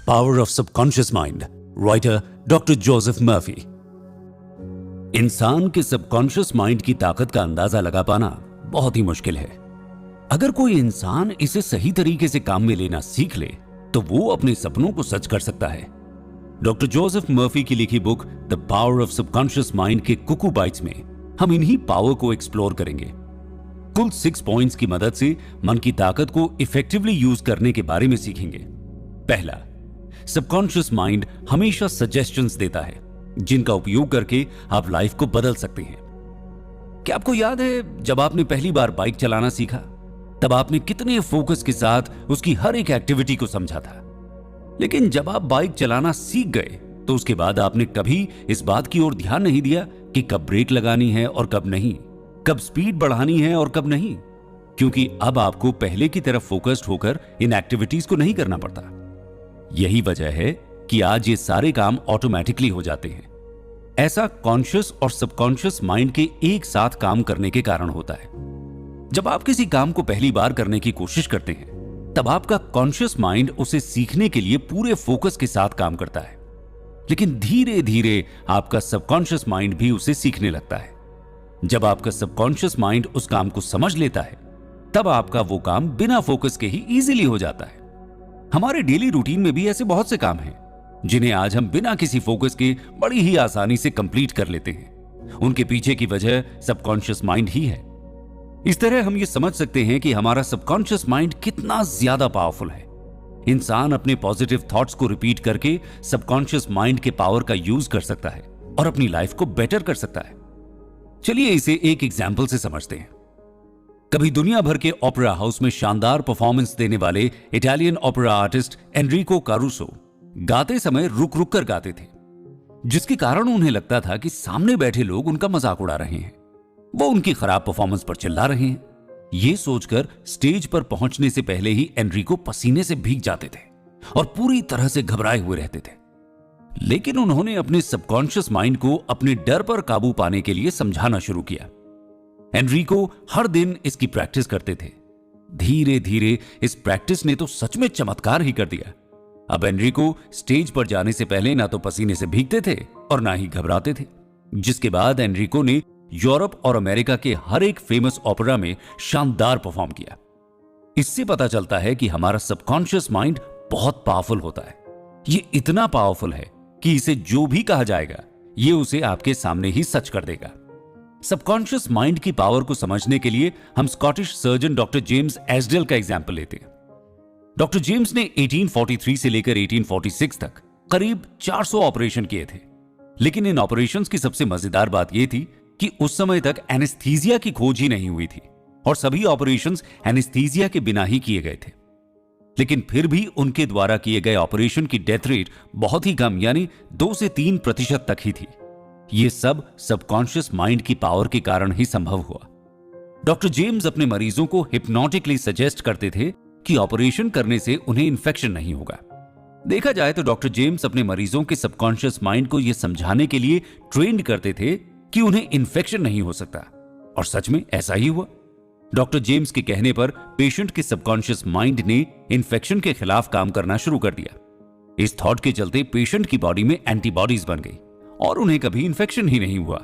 Power of subconscious mind, writer doctor Joseph Murphy. इंसान के subconscious mind की ताकत का अंदाजा लगा पाना बहुत ही मुश्किल है। अगर कोई इंसान इसे सही तरीके से काम में लेना सीख ले तो वो अपने सपनों को सच कर सकता है। डॉक्टर जोसेफ मर्फी की लिखी book the power of subconscious mind के कुकू बाइट्स में हम इन्हीं पावर को एक्सप्लोर करेंगे। कुल 6 पॉइंट्स की मदद से मन की ताकत को इफेक्टिवली यूज करने के बारे में सीखेंगे। पहला, सबकॉन्शियस माइंड हमेशा सजेशंस देता है जिनका उपयोग करके आप लाइफ को बदल सकते हैं। क्या आपको याद है जब आपने पहली बार बाइक चलाना सीखा तब आपने कितने फोकस के साथ उसकी हर एक एक्टिविटी को समझा था, लेकिन जब आप बाइक चलाना सीख गए तो उसके बाद आपने कभी इस बात की ओर ध्यान नहीं दिया कि कब ब्रेक लगानी है और कब नहीं, कब स्पीड बढ़ानी है और कब नहीं, क्योंकि अब आपको पहले की तरफ फोकस्ड होकर इन एक्टिविटीज को नहीं करना पड़ता। यही वजह है कि आज ये सारे काम ऑटोमेटिकली हो जाते हैं। ऐसा कॉन्शियस और सबकॉन्शियस माइंड के एक साथ काम करने के कारण होता है। जब आप किसी काम को पहली बार करने की कोशिश करते हैं तब आपका कॉन्शियस माइंड उसे सीखने के लिए पूरे फोकस के साथ काम करता है, लेकिन धीरे धीरे आपका सबकॉन्शियस माइंड भी उसे सीखने लगता है। जब आपका सबकॉन्शियस माइंड उस काम को समझ लेता है तब आपका वो काम बिना फोकस के ही इजीली हो जाता है। हमारे डेली रूटीन में भी ऐसे बहुत से काम हैं जिन्हें आज हम बिना किसी फोकस के बड़ी ही आसानी से कंप्लीट कर लेते हैं। उनके पीछे की वजह सबकॉन्शियस माइंड ही है। इस तरह हम ये समझ सकते हैं कि हमारा सबकॉन्शियस माइंड कितना ज्यादा पावरफुल है। इंसान अपने पॉजिटिव थॉट्स को रिपीट करके सबकॉन्शियस माइंड के पावर का यूज कर सकता है और अपनी लाइफ को बेटर कर सकता है। चलिए इसे एक एग्जाम्पल से समझते हैं। कभी दुनिया भर के ओपेरा हाउस में शानदार परफॉर्मेंस देने वाले इटालियन ओपेरा आर्टिस्ट एनरिको कारूसो गाते समय रुक रुक कर गाते थे, जिसके कारण उन्हें लगता था कि सामने बैठे लोग उनका मजाक उड़ा रहे हैं, वो उनकी खराब परफॉर्मेंस पर चिल्ला रहे हैं। यह सोचकर स्टेज पर पहुंचने से पहले ही एनरिको पसीने से भीग जाते थे और पूरी तरह से घबराए हुए रहते थे। लेकिन उन्होंने अपने सबकॉन्शियस माइंड को अपने डर पर काबू पाने के लिए समझाना शुरू किया। एनरिको हर दिन इसकी प्रैक्टिस करते थे। धीरे धीरे इस प्रैक्टिस ने तो सच में चमत्कार ही कर दिया। अब एनरिको स्टेज पर जाने से पहले ना तो पसीने से भीगते थे और ना ही घबराते थे, जिसके बाद एनरिको ने यूरोप और अमेरिका के हर एक फेमस ओपेरा में शानदार परफॉर्म किया। इससे पता चलता है कि हमारा सबकॉन्शियस माइंड बहुत पावरफुल होता है। ये इतना पावरफुल है कि इसे जो भी कहा जाएगा ये उसे आपके सामने ही सच कर देगा। सबकॉन्शियस माइंड की पावर को समझने के लिए हम स्कॉटिश सर्जन डॉक्टर जेम्स एस्डेल का एग्जाम्पल लेते हैं। डॉक्टर जेम्स ने 1843 से लेकर 1846 तक करीब 400 ऑपरेशन किए थे, लेकिन इन ऑपरेशंस की सबसे मजेदार बात यह थी कि उस समय तक एनेस्थीसिया की खोज ही नहीं हुई थी और सभी ऑपरेशंस एनेस्थीसिया के बिना ही किए गए थे। लेकिन फिर भी उनके द्वारा किए गए ऑपरेशन की डेथ रेट बहुत ही कम यानी 2 से 3% तक ही थी। यह सब सबकॉन्शियस माइंड की पावर के कारण ही संभव हुआ। डॉक्टर जेम्स अपने मरीजों को हिप्नोटिकली सजेस्ट करते थे कि ऑपरेशन करने से उन्हें इन्फेक्शन नहीं होगा। देखा जाए तो डॉक्टर जेम्स अपने मरीजों के सबकॉन्शियस माइंड को यह समझाने के लिए ट्रेंड करते थे कि उन्हें इन्फेक्शन नहीं हो सकता, और सच में ऐसा ही हुआ। डॉक्टर जेम्स के कहने पर पेशेंट के सबकॉन्शियस माइंड ने इन्फेक्शन के खिलाफ काम करना शुरू कर दिया। इस थॉट के चलते पेशेंट की बॉडी में एंटीबॉडीज बन गई और उन्हें कभी इन्फेक्शन ही नहीं हुआ।